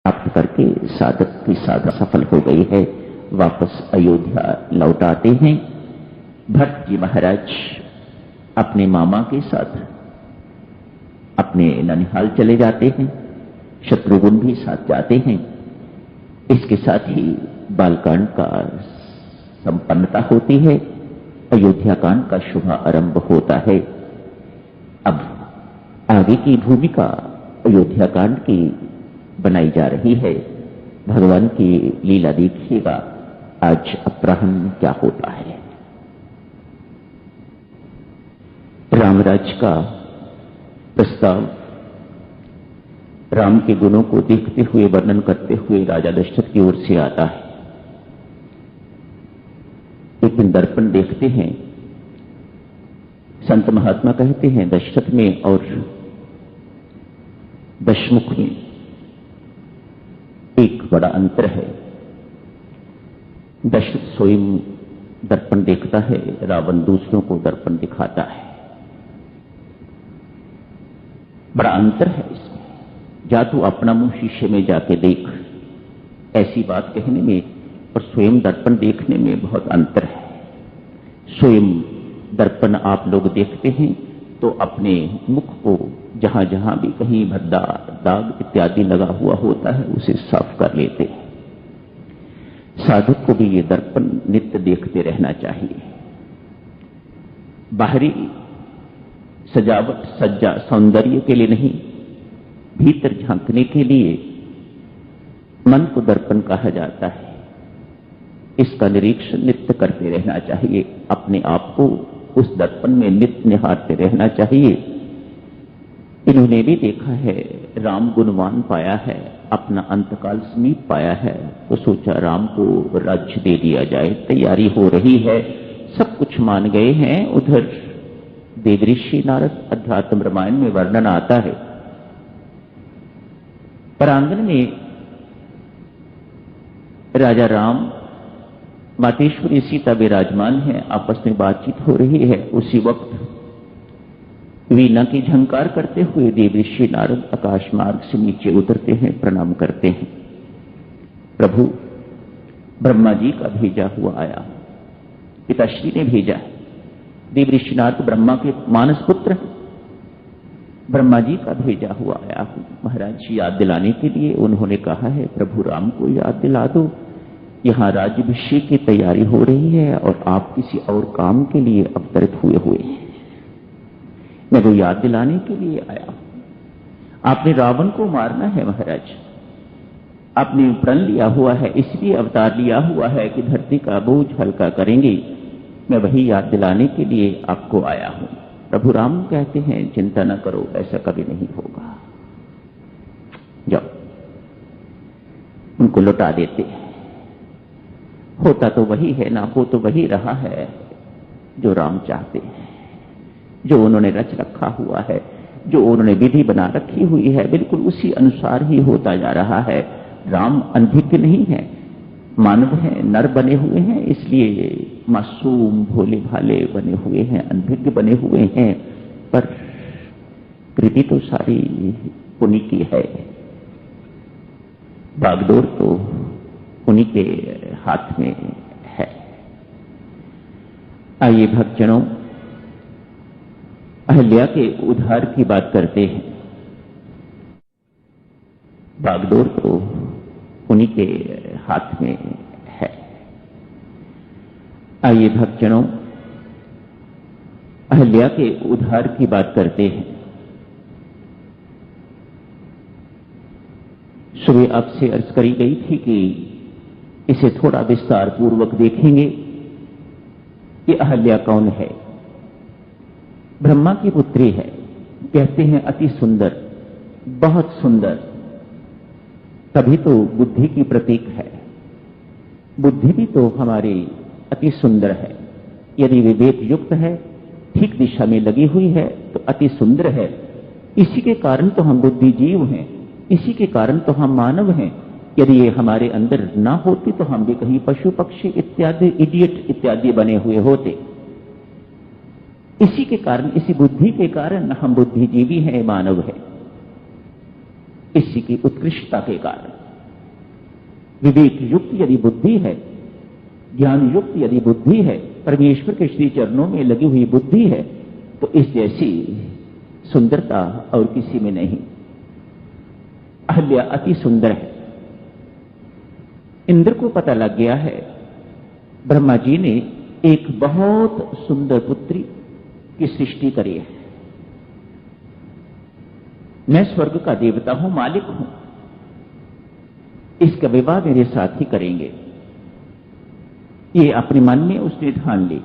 प्राप्त करके साधक की साधना सफल हो गई है। वापस अयोध्या लौट आते हैं। भट्ट जी महाराज अपने मामा के साथ अपने ननिहाल चले जाते हैं। शत्रुघ्न भी साथ जाते हैं। इसके साथ ही बालकांड का संपन्नता होती है। अयोध्या कांड का शुभ आरंभ होता है। अब आगे की भूमिका अयोध्या कांड की बनाई जा रही है। भगवान की लीला देखिएगा आज अपराह्न क्या होता है। रामराज का प्रस्ताव राम के गुणों को देखते हुए वर्णन करते हुए राजा दशरथ की ओर से आता है। एक दिन दर्पण देखते हैं। संत महात्मा कहते हैं दशरथ में और दशमुख में एक बड़ा अंतर है। दशरथ स्वयं दर्पण देखता है, रावण दूसरों को दर्पण दिखाता है। बड़ा अंतर है इसमें। जा तू अपना मुंह शीशे में जाके देख, ऐसी बात कहने में और स्वयं दर्पण देखने में बहुत अंतर है। स्वयं दर्पण आप लोग देखते हैं तो अपने मुख को जहां जहां भी कहीं भद्दा दाग इत्यादि लगा हुआ होता है उसे साफ कर लेते हैं। साधक को भी ये दर्पण नित्य देखते रहना चाहिए। बाहरी सजावट सज्जा सौंदर्य के लिए नहीं, भीतर झांकने के लिए मन को दर्पण कहा जाता है। इसका निरीक्षण नित्य करते रहना चाहिए। अपने आप को उस दर्पण में नित्य निहारते रहना चाहिए। इन्होंने भी देखा है, राम गुणवान पाया है, अपना अंतकाल समीप पाया है, तो सोचा राम को राज्य दे दिया जाए। तैयारी हो रही है, सब कुछ मान गए हैं। उधर देवऋषि नारद अध्यात्म रामायण में वर्णन आता है। परांगण में राजा राम मातेश्वरी सीता विराजमान है, आपस में बातचीत हो रही है। उसी वक्त वीणा की झंकार करते हुए देवऋषि नारद आकाश मार्ग से नीचे उतरते हैं, प्रणाम करते हैं। प्रभु ब्रह्मा जी का भेजा हुआ आया, पिताश्री ने भेजा है। देवऋषि नारद ब्रह्मा के मानस पुत्र हैं। ब्रह्मा जी का भेजा हुआ आया हूं महाराज याद दिलाने के लिए। उन्होंने कहा है प्रभु राम को याद दिला दो, यहां राज्याभिषेक की तैयारी हो रही है और आप किसी और काम के लिए अवतरित हुए हैं। मैं वो याद दिलाने के लिए आया हूं। आपने रावण को मारना है महाराज, आपने प्रण लिया हुआ है, इसलिए अवतार लिया हुआ है कि धरती का बोझ हल्का करेंगे। मैं वही याद दिलाने के लिए आपको आया हूं। प्रभु राम कहते हैं चिंता न करो, ऐसा कभी नहीं होगा। जाओ, उनको लौटा देते हैं। होता तो वही है, ना हो तो वही रहा है जो राम चाहते हैं, जो उन्होंने रच रखा हुआ है, जो उन्होंने विधि बना रखी हुई है, बिल्कुल उसी अनुसार ही होता जा रहा है। राम अनभिज्ञ नहीं है, मानव है, नर बने हुए हैं, इसलिए मासूम भोले भाले बने हुए हैं, अनभिज्ञ बने हुए हैं, पर कृति तो सारी उन्हीं की है। बागडोर तो उन्हीं के हाथ में है। आइए भक्तजनों, अहल्या के उद्धार की बात करते हैं। बागडोर तो उन्हीं के हाथ में है। आइए भक्तजनों, अहल्या के उद्धार की बात करते हैं। सुबह आपसे अर्ज करी गई थी कि इसे थोड़ा विस्तार पूर्वक देखेंगे कि अहल्या कौन है। ब्रह्मा की पुत्री है, कहते हैं अति सुंदर, बहुत सुंदर, तभी तो बुद्धि की प्रतीक है। बुद्धि भी तो हमारी अति सुंदर है। यदि विवेक युक्त है, ठीक दिशा में लगी हुई है, तो अति सुंदर है। इसी के कारण तो हम बुद्धिजीव हैं, इसी के कारण तो हम मानव हैं। यदि ये हमारे अंदर ना होती तो हम भी कहीं पशु पक्षी इत्यादि इडियट इत्यादि बने हुए होते। इसी के कारण, इसी बुद्धि के कारण हम बुद्धिजीवी हैं, मानव है। इसी की उत्कृष्टता के कारण विवेक युक्त यदि बुद्धि है, ज्ञान युक्त यदि बुद्धि है, परमेश्वर के श्री चरणों में लगी हुई बुद्धि है, तो इस जैसी सुंदरता और किसी में नहीं। अहल्या अति सुंदर है। इंद्र को पता लग गया है ब्रह्मा जी ने एक बहुत सुंदर पुत्री की सृष्टि करी है। मैं स्वर्ग का देवता हूं, मालिक हूं, इसका विवाह मेरे साथ ही करेंगे। ये अपने मन में उसने ठान ली।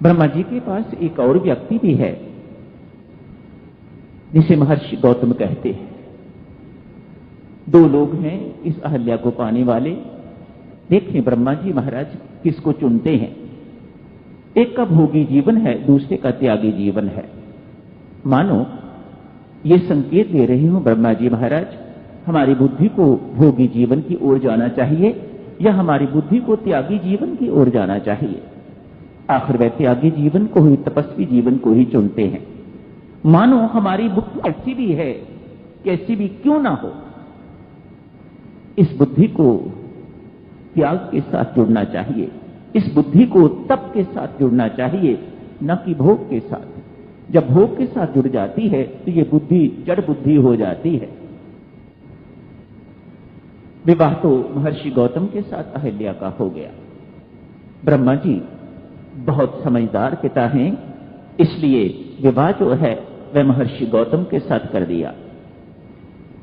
ब्रह्मा जी के पास एक और व्यक्ति भी है जिसे महर्षि गौतम कहते हैं। दो लोग हैं इस अहल्या को पाने वाले। देखिए ब्रह्मा जी महाराज किसको चुनते हैं। एक का भोगी जीवन है, दूसरे का त्यागी जीवन है। मानो ये संकेत दे रही हूं ब्रह्मा जी महाराज, हमारी बुद्धि को भोगी जीवन की ओर जाना चाहिए या हमारी बुद्धि को त्यागी जीवन की ओर जाना चाहिए। आखिर वह त्यागी जीवन को ही, तपस्वी जीवन को ही चुनते हैं। मानो हमारी बुद्धि कैसी भी है, कैसी भी क्यों ना हो, इस बुद्धि को त्याग के साथ जुड़ना चाहिए, इस बुद्धि को तप के साथ जुड़ना चाहिए, न कि भोग के साथ। जब भोग के साथ जुड़ जाती है तो ये बुद्धि जड़ बुद्धि हो जाती है। विवाह तो महर्षि गौतम के साथ अहल्या का हो गया। ब्रह्मा जी बहुत समझदार पिता हैं, इसलिए विवाह जो है वह महर्षि गौतम के साथ कर दिया।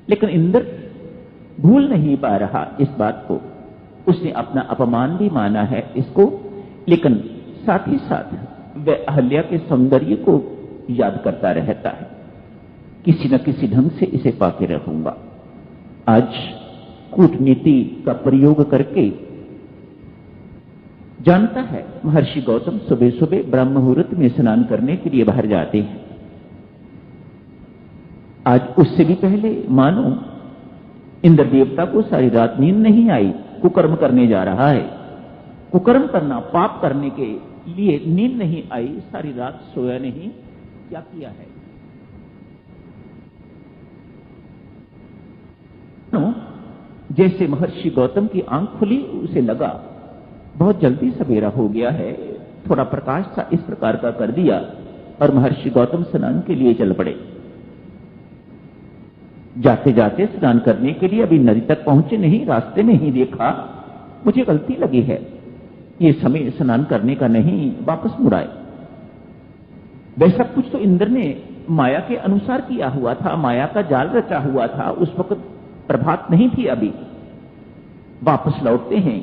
लेकिन इंद्र भूल नहीं पा रहा इस बात को। उसने अपना अपमान भी माना है इसको, लेकिन साथ ही साथ वह अहल्या के सौंदर्य को याद करता रहता है। किसी न किसी ढंग से इसे पाके रहूंगा। आज कूटनीति का प्रयोग करके जानता है महर्षि गौतम सुबह सुबह ब्रह्म मुहूर्त में स्नान करने के लिए बाहर जाते हैं। आज उससे भी पहले मानो इंद्र देवता को सारी रात नींद नहीं आई, कुकर्म करने जा रहा है। कुकर्म करना, पाप करने के लिए नींद नहीं आई, सारी रात सोया नहीं। क्या किया है? जैसे महर्षि गौतम की आंख खुली, उसे लगा बहुत जल्दी सवेरा हो गया है, थोड़ा प्रकाश सा इस प्रकार का कर दिया और महर्षि गौतम स्नान के लिए चल पड़े। जाते जाते स्नान करने के लिए अभी नदी तक पहुंचे नहीं, रास्ते में ही देखा मुझे गलती लगी है, ये समय स्नान करने का नहीं, वापस मुड़ाए। वैसा कुछ तो इंद्र ने माया के अनुसार किया हुआ था, माया का जाल रचा हुआ था। उस वक्त प्रभात नहीं थी अभी। वापस लौटते हैं